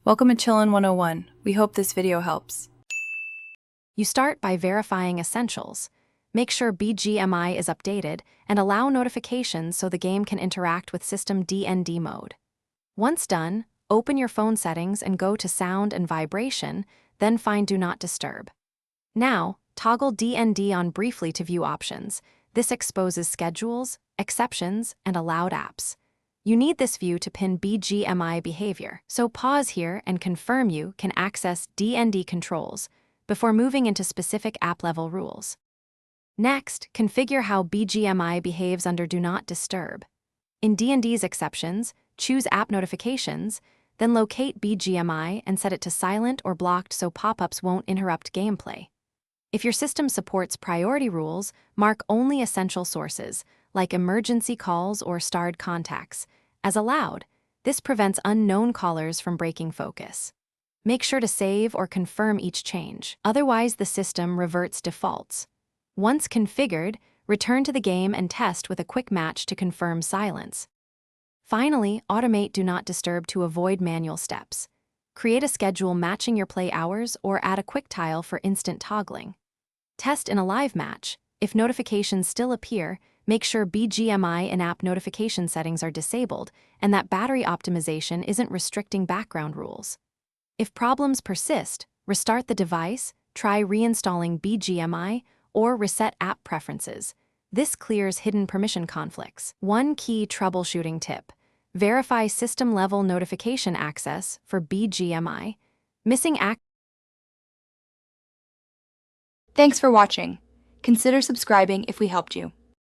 Welcome to Chillin' 101. We hope this video helps. You start by verifying essentials. Make sure Bgmi is updated and allow notifications so the game can interact with system DND mode. Once done, open your phone settings and go to sound and vibration, then find Do Not Disturb. Now, toggle DND on briefly to view options. This exposes schedules, exceptions, and allowed apps. You need this view to pin Bgmi behavior, so pause here and confirm you can access DND controls before moving into specific app-level rules. Next, configure how Bgmi behaves under Do Not Disturb. In DND's exceptions, choose App Notifications, then locate Bgmi and set it to silent or blocked so pop-ups won't interrupt gameplay. If your system supports priority rules, mark only essential sources, like emergency calls or starred contacts, as allowed. This prevents unknown callers from breaking focus. Make sure to save or confirm each change, otherwise the system reverts defaults. Once configured, return to the game and test with a quick match to confirm silence. Finally, automate Do Not Disturb to avoid manual steps. Create a schedule matching your play hours or add a quick tile for instant toggling. Test in a live match. If notifications still appear, make sure Bgmi in-app notification settings are disabled and that battery optimization isn't restricting background rules. If problems persist, restart the device, try reinstalling Bgmi, or reset app preferences. This clears hidden permission conflicts. One key troubleshooting tip: verify system-level notification access for Bgmi. Missing access. Thanks for watching. Consider subscribing if we helped you.